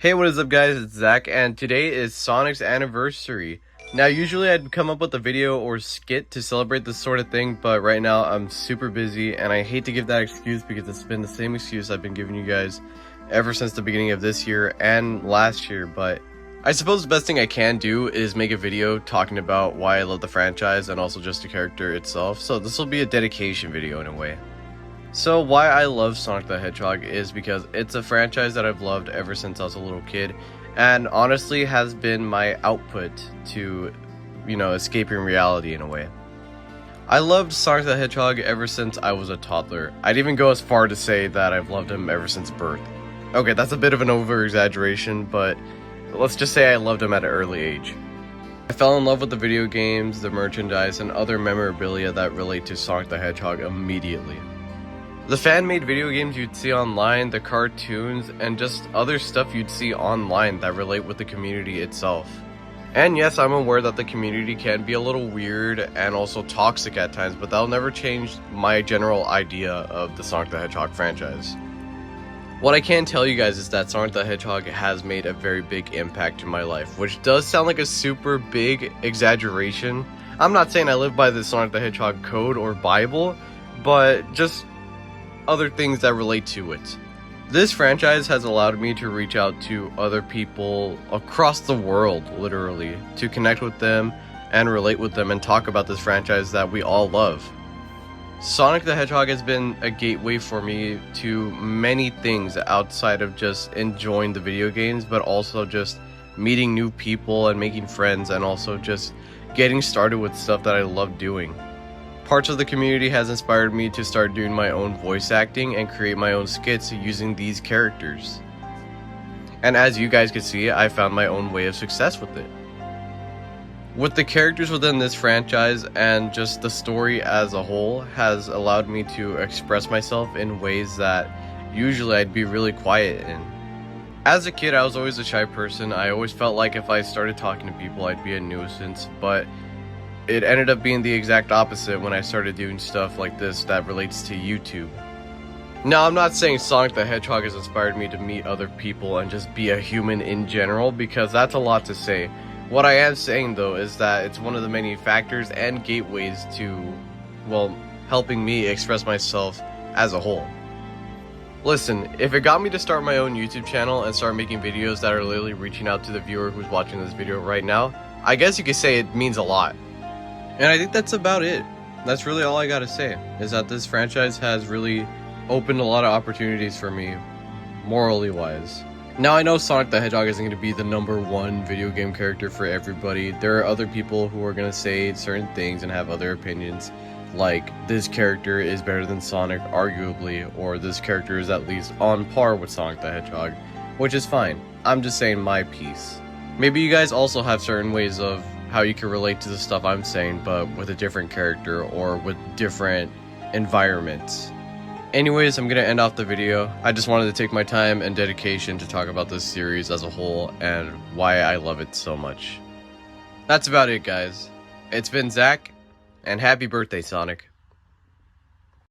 Hey, what is up guys, it's Zach, and today is Sonic's anniversary. Now usually I'd come up with a video or skit to celebrate this sort of thing, but right now I'm super busy and I hate to give that excuse because it's been the same excuse I've been giving you guys ever since the beginning of this year and last year. But I suppose the best thing I can do is make a video talking about why I love the franchise and also just the character itself, so this will be a dedication video in a way. So why I love Sonic the Hedgehog is because it's a franchise that I've loved ever since I was a little kid, and honestly has been my output to, escaping reality in a way. I loved Sonic the Hedgehog ever since I was a toddler. I'd even go as far to say that I've loved him ever since birth. Okay, that's a bit of an over-exaggeration, but let's just say I loved him at an early age. I fell in love with the video games, the merchandise, and other memorabilia that relate to Sonic the Hedgehog immediately. The fan-made video games you'd see online, the cartoons, and just other stuff you'd see online that relate with the community itself. And yes, I'm aware that the community can be a little weird and also toxic at times, but that'll never change my general idea of the Sonic the Hedgehog franchise. What I can tell you guys is that Sonic the Hedgehog has made a very big impact in my life, which does sound like a super big exaggeration. I'm not saying I live by the Sonic the Hedgehog code or Bible, but just other things that relate to it. This franchise has allowed me to reach out to other people across the world, literally, to connect with them and relate with them and talk about this franchise that we all love. Sonic the Hedgehog has been a gateway for me to many things outside of just enjoying the video games, but also just meeting new people and making friends, and also just getting started with stuff that I love doing. Parts of the community has inspired me to start doing my own voice acting and create my own skits using these characters. And as you guys can see, I found my own way of success with it. With the characters within this franchise and just the story as a whole has allowed me to express myself in ways that usually I'd be really quiet in. As a kid, I was always a shy person. I always felt like if I started talking to people, I'd be a nuisance, but it ended up being the exact opposite when I started doing stuff like this that relates to YouTube. Now, I'm not saying Sonic the Hedgehog has inspired me to meet other people and just be a human in general, because that's a lot to say. What I am saying though is that it's one of the many factors and gateways to, helping me express myself as a whole. Listen, if it got me to start my own YouTube channel and start making videos that are literally reaching out to the viewer who's watching this video right now, I guess you could say it means a lot. And I think that's about it. That's really all I gotta say, is that this franchise has really opened a lot of opportunities for me, morally wise. Now, I know Sonic the Hedgehog isn't going to be the #1 video game character for everybody. There are other people who are going to say certain things and have other opinions, like this character is better than Sonic, arguably, or this character is at least on par with Sonic the Hedgehog, which is fine. I'm just saying my piece. Maybe you guys also have certain ways of how you can relate to the stuff I'm saying, but with a different character or with different environments. Anyways, I'm gonna end off the video. I just wanted to take my time and dedication to talk about this series as a whole and why I love it so much. That's about it, guys. It's been Zach, and happy birthday, Sonic.